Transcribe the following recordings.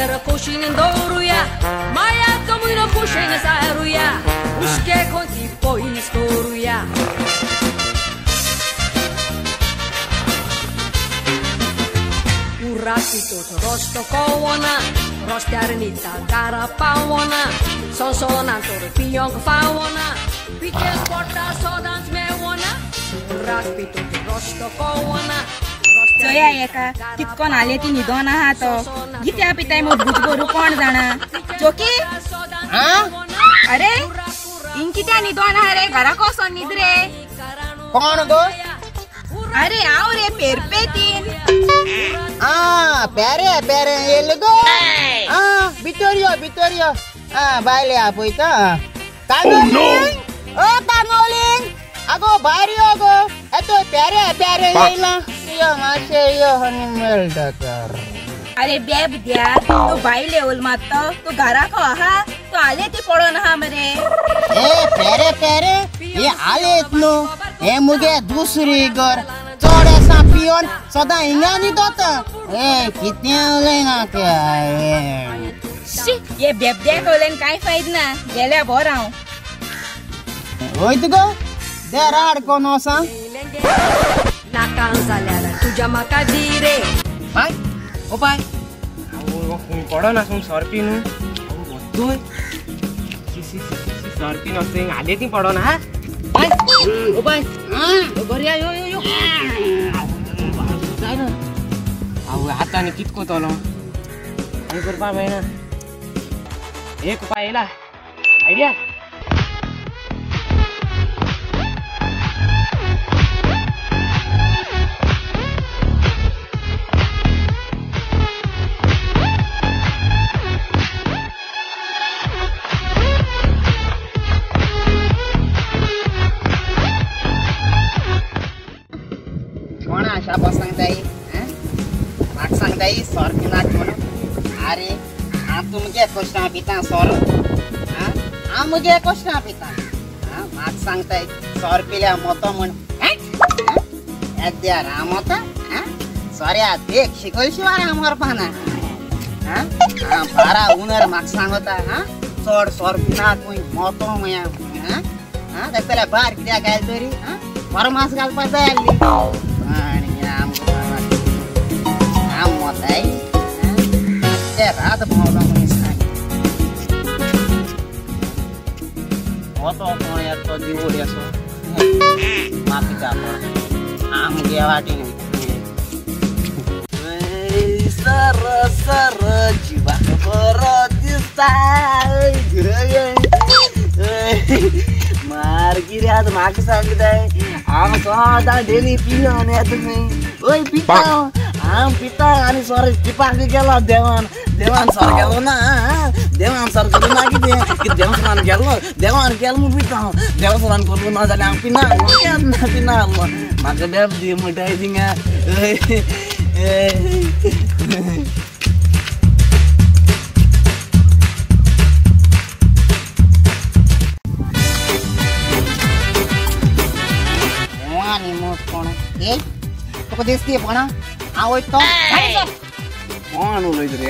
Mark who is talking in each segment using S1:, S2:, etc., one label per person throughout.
S1: एर खोसि는 도루야 마야 거무이는 포시는 사루야 우스케 콘티 보이는 스토루야 Urapito rosto kowana rostiarnita cara pawana sonsonan tor piong fawana piches porta sodans mewana Urapito rosto kowana
S2: Jaya एका कितको नाले ती निदोन आहा तो गीत्या पिताय मो भुज गोरु कोण जाणा जोकी अरे इंकी त्या निदोन आहा रे घरा कोसो निद्रे
S3: कोण गो
S2: अरे आओ रे पेरपे तीन
S3: प्यारे प्यारे एलगो बितोरियो बायले आपोय त कांगोलिंग ओ कांगोलिंग अगो बारियो गो एतो प्यारे प्यारे येला यो मासे यो हनीमेल डकर
S2: अरे बेब द्या तो बाईले ओल मात तो घरा को आहा तो आले ती पडो ना हमरे
S3: ए प्यारे प्यारे ये आले इतनो ए मुगे दूसरी घर चोड़े सा पियोन सदा इंगा नहीं दोता ए कितने लेना क्या
S2: शी ये बेब द्या कोलेन काय फायदा गेल्या बोराव
S3: होय तुगो दे राड कोनो सा
S1: Nakang zalara tuja makadire
S4: Pai o pai au poro na sung sorpi nu bodoy si sorpi no sing ade ti poro na ha pai o pai o goria yo sana au hata ni kitko tolo ai korpa bhai na ek upai la idea
S3: mak sangdai sor pinat kono are तुम के कोष्टा पिता sir मुझे कोष्टा पिता mak sangtai sor pilya moto mun edya ramota sorya देख शिकल शिवार amar pana para uner mak sangota sor sor pinat mun moto maya देख पहले बार क्या गाल तोरी फरमास गाल पता है रात मौला मुनिस्तान तो यार तो जीवो यासो माफी चाहता आम गया वाटी सर सर जीवा बरदिस्ता मार गिरात माक सांगताय आम सदा डेली पियो ने तुम्ही ओय पिता आम पिता आणि सर टिपाक गेला देवान सर गेलो ना देवान सर गेलो ना की देवान गेलो देवान गेलो मु पिता देवान करलो ना जाले आम पिना माका देव दी मिठाई दिंगा वानी मोट कोण ए तो दिसती पण आओ तो
S4: कोण उलयत रे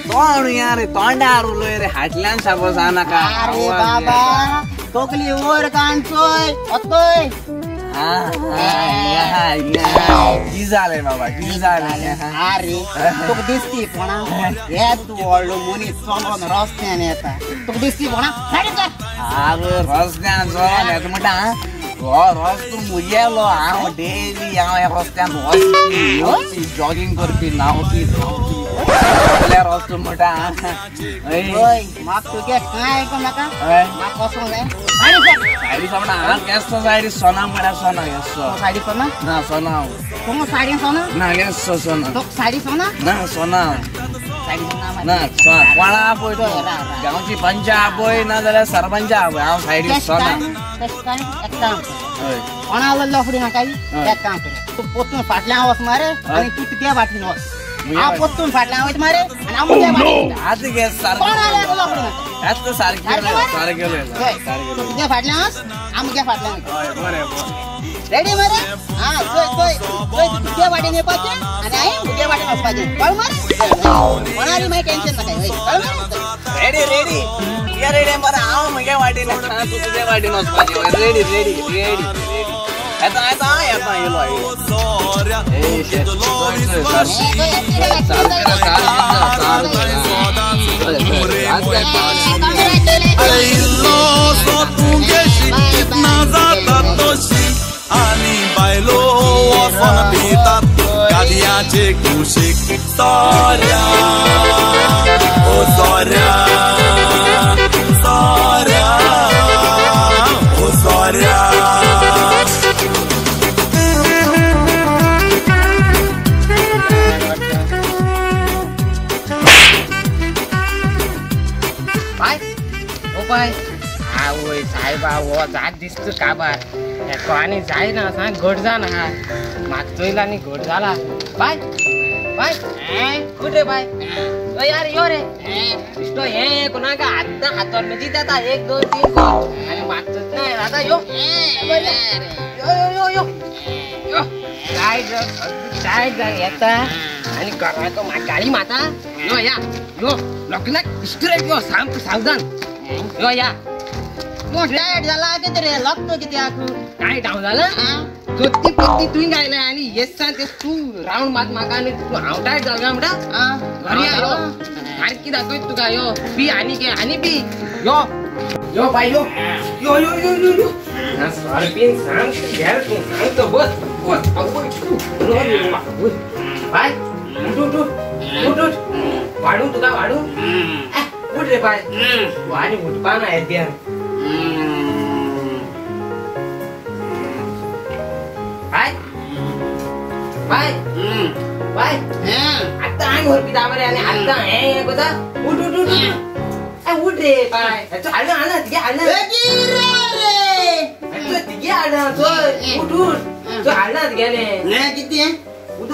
S4: कोण यार तोंडार उलय रे हाटल्यान साबो जाना का
S3: अरे बाबा तोकली ओर कांचोय अतोय
S4: की झाले बाबा की झाले
S3: अरे तो दिसती पण हे तू ओळलो मुनी सोंगोन रस्त्यान येता तो दिसती पण गाडी कर
S4: अरे रस्त्यान जोन येत म्हणटा रस तू मुजेलो हांव डेली हांव रस्त्यान वचपी जॉगिंग करपी नावपी रस तू म्हणटा
S3: ओय माक तुगे काय ऐकूं नाका माक कसो ने
S4: साडी सोना केसो साडी सोना म्हणा सोना येसो
S3: साडी सोना
S4: ना सोना
S3: कोण साडी सोना
S4: ना येसो सोना
S3: तो साडी सोना
S4: ना सोना
S3: साडी सोना
S4: ना सोना कोणा पळय तो गांवची पंचायत पळय ना जाल्यार सरपंच हांव साडी सोना
S3: काय एक काम कोणाला लफडी नाका एक काम कर तू पोतून फाटल्या वस मारे आणि तू त्या वाटून वस आ पोतून फाटल्या वस मारे आणि आम त्या वाटून
S4: आज गे सर
S3: कोणाला लफडी नाका
S4: यात सारखे
S3: त्या फाटल्या वस आम त्या फाटल्या
S4: बरे
S3: रेडी मरे हा तुझ्या वाटेने पाहिजे आणि आई तुझ्या वाटेने पाहिजे कळ मारे कोणाली माही टेन्शन नका होय कळ मारे रेडी या रेडी मरे आव माझ्या वाटेने तू तुझ्या वाटेने पाहिजे रेडी आता येलो ए शेट
S5: आणि बायलो वचोन पितात गादयांचे कुशीक सोऱ्या ओ सोऱ्या सोऱ्या ओ सोऱ्या
S4: बाय आवय साहेबा वो जात दिसतो का बा एको आणि जाय ना सांग घट जा ना मागचोयला आणि घट झाला बाय बाय कुठे बाय यार यो रे इस्तो हे कोणा का हातावर मध्ये जाता 1 2 3 आणि मागचोच नाही आता यो यो काय येता आणि तो गाडी माता यो या यो लॉकला स्ट्रेट यो सावधान यो या
S3: मो टायर्ड झाला की तरी लागतो किती आखू
S4: काय डाऊन झालं जोती पत्ती तू गायला आणि येस सांग तू राऊंड मात मागाने तू आउटाईट झाला म्हणा घरी आलो आणखी दाखवत तू का यो पी आणि के आणि पी यो यो बाय यो यो यो यो यो यो ना सारपीन सांग यार तू सांग तो बस बाय उठ वाढू तुका वाढू उठ रे बाय वाणी उठपा ना द्या बाय बाय बाय आता अंगवर पिता बरे आणि आता हे बघा उठ उठ रे बाय तो आला तिगे आला तिगे आला उठ तो आला तिगे
S3: नाही किती
S4: उठ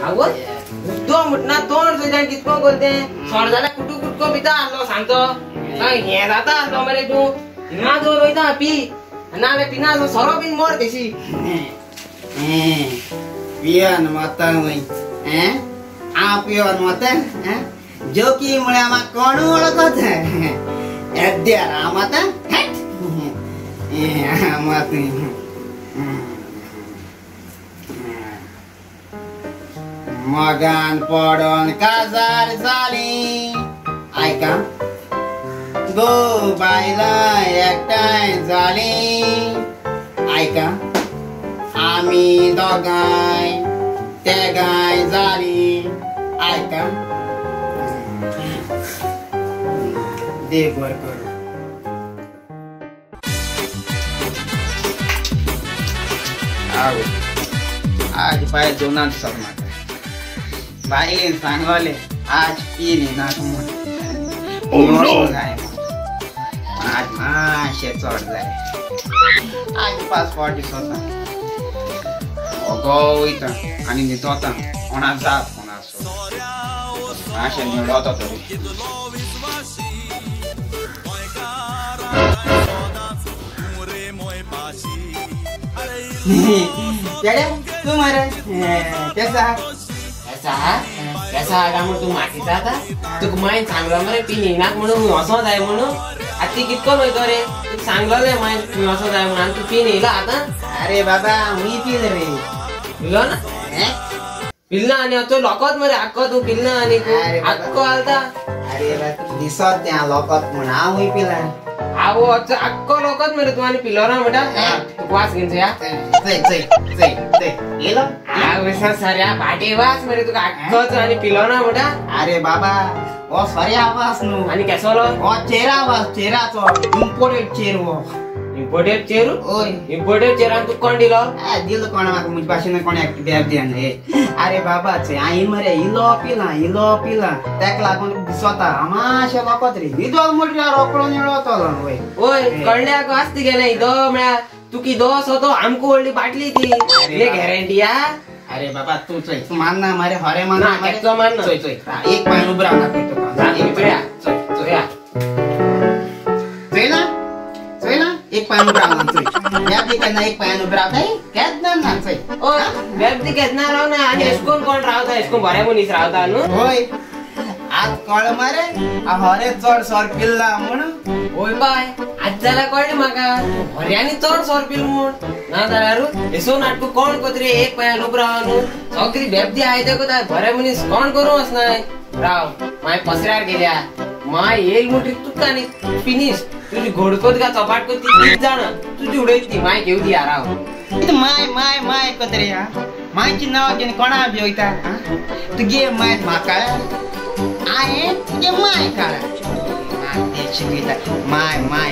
S4: आवत तो मुठना तोंड सोडून कितको बोलते सोड झाला कुटको पिता आलो सांगतो हे जाता आलो मरे तू ना जो रोयता पी ना ले पिना जो सरो बिन मोर केसी
S3: पियन मत वई आ पियन मत जो की मुळ्या मा कोण ओळखत एद्या रामत हट मत मगान पडून काजार झाली ऐका गो बायला एकटाय झाली ऐका आम्ही दोघाय ते गाय झाली ऐका देव बर करू आज पाय दोनात सगळं बाईले सांगले आज पीने ना आज माशे चढ जाय आज पासपोर्ट होता अगो इथं आणि नीट होता कोणा जात कोणा सो माशे निवडत होतो तू मरे कैसा
S4: कैसा आगा म्हणून तू मातीचा आता तू माहीत सांगलं मरे पिणी नाक म्हणून असं जाय म्हणून आता कितको नव्हतो रे तू सांगलं माहीत असं जाय म्हणून तू पिणीला आता
S3: अरे बाबा मी पिल रे
S4: पिलो ना पिल्ला आणि तो लोकत मरे अक्को तू पिल्ला आणि अक्को आलता
S3: अरे दिसत त्या लोकत म्हणून मी पिला
S4: आवो अक्को लोकत मरे तू आणि पिलो ना बेटा वास घेऊन या
S3: येलो
S4: आवसा साऱ्या भाटे वास मरे तुका अक्कोच आणि पिलो ना बेटा
S3: अरे बाबा ओ सारे आवाज नु
S4: आणि केसोलो
S3: ओ चेहरा आवाज चेहराचो इम्पोर्टेड चेहरो
S4: इम्पोर्टेड चेहरो
S3: ओय
S4: इम्पोर्टेड चेहरा तू कोण दिलो
S3: दिल कोण माका मुझ भाषेने कोण द्यार द्यान हे अरे बाबा छे आई मरे इलो पिला त्याक लागून दिसता आमाशे लोकत रे इदो मोठ्या रोकडो निळतो ओय
S4: ओय कळल्या को असती गेले इदो मेळा तू की दोस होतो आमको ओळली बाटली ती ले गॅरंटी आ
S3: अरे बाबा तू मान ना मारे हरे मान ना
S4: मारे तो मान
S3: चोय एक पाय उभरा ना करतो
S4: एक पेया चोया
S3: चोय ना एक पाय उभरा ना चोय या बेबदी केन्ना एक पायान उबी रावताय केन्ना नाचय
S4: ओ बेबदी केन्ना रावना आनी एशकोन कोण रावता एशकोन बरे मनीस रावता न्हू
S3: होय आज कळ्ळें मरे हरे चड सोर पिल्ला म्हूण
S4: ओय बाय आज जाल्यार कळ्ळें म्हाका हऱ्यांनी चड सोर पिल म्हूण ना जाल्यार एसो नाटकू कोण कोतरी एक पायान उबो राव न्हू सगळी बेबदी आयते कोता बरे मनीस कोण करूं वचनाय राव माय पसऱ्यार गेल्या माय येल म्हणटी तुका न्ही फिनिश तुजी घोडकोत का चपाट कोती तीच जाणा तुजी उडयत ती माय घेव दी राव
S3: कितें माय माय माय कोतरे हा मायची नांव घेवन कोणा भिवयता तुगे माय म्हाका हांवें तुगे माय काडा ते शिकयता माय माय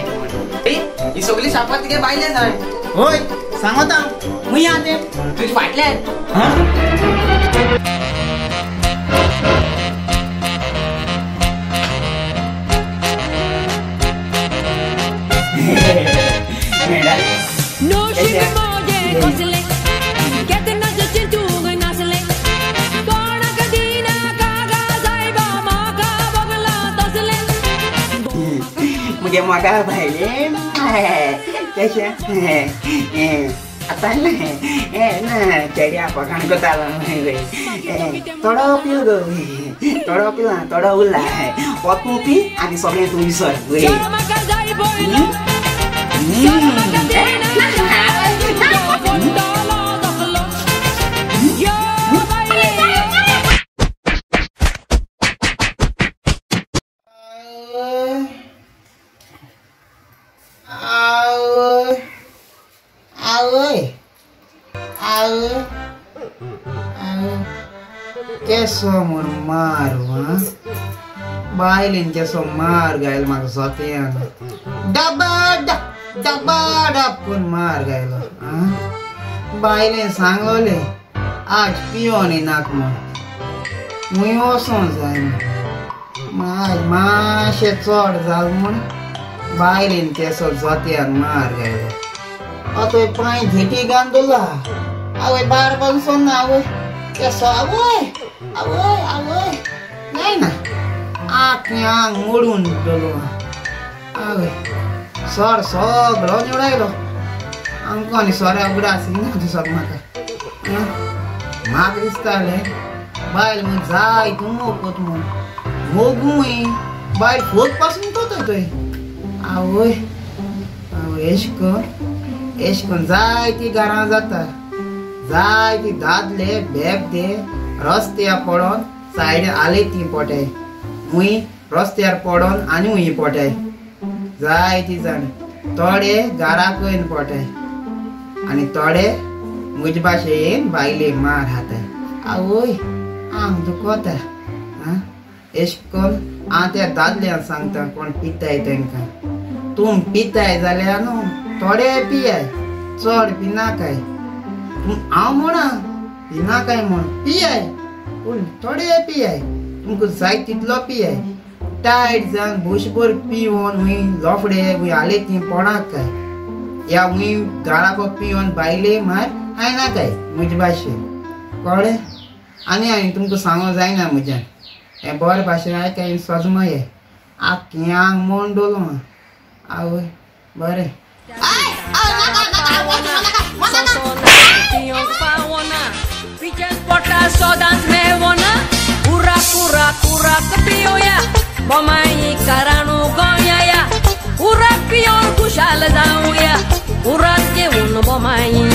S4: ही सगळी सापात तुगे बायले जाय
S3: होय सांगता मुई आते
S4: तुजी फाटल्यान
S1: No shibe moje kosle ketna jachin tu nasle kona kadina kaga saiba maka bagla tasle
S3: मुझे मगा भाईले कैसे आता ना चढ़िया पकान को ताला थोड़ा पिल गो थोड़ा पिला थोड़ा उल्ला पतुपी आणि सगळे तुम्ही सर केसो म्हूण मारू बायलीन केसो मार गायल म्हाका सोत्यान डबा डब करून मार गायलो बायलेन सांगलोले आज पियोनी नाक म्हूण मुई वचोंक जाय माय मातशें चड जाल म्हूण बायलीन केसो जोत्यान मार गायलो अतोय पांय झेटी गांदुला आवय बार बंसोन ना आवय केसो आवय आवय आवय नाही ना आंग मोडून डलो आवय सर सगळो निवडायलो आमकां आनी सोऱ्या बुडासी ना दिसोक म्हाका म्हाका दिसतालें बायल म्हूण जाय तूं मोगोत म्हूण मोगूय बायल फोग पासून कोतोय थंय आवय आवय एश कोन जायतीं घरां जाता जायतीं दादले बेबदे रस्त्यार पडोन सायडीन आले ती पोटाय मुई रस्त्यार पडोन आनी हुंय पोटाय जायतीं जाण थोडे घराक येवन पोटाय आनी थोडे म्हजे भाशेन बायले मार हाताय आवय आंग दुखोता एश कोन हांव त्या दादल्यांक सांगता कोण पिताय तांकां तूं पिताय जाल्यार न्हू थोडे पियाय चड पिनाकाय हांव म्हणा पिनाकाय म्हूण पियाय पूण थोडे पियाय तुमकां जाय तितलो पियाय टायट जावन बुशभर पिवन हुंय लोफडे हुंय आले ती पोडाक काय या हुंय घराको पिवन बायले मार हायना काय म्हजे भाशेन कळ्ळें आनी हांवें तुमकां सांगूंक जायना म्हज्यान हें बरे भाशेन आयकाय सोजमये आख्खें आंग मोड डोलो आवय बरें
S1: Sodans mewona Kura kura kura kepiyoya Bomai karanu gonya ya Kura piyon kushal zauya Kura ke un bomai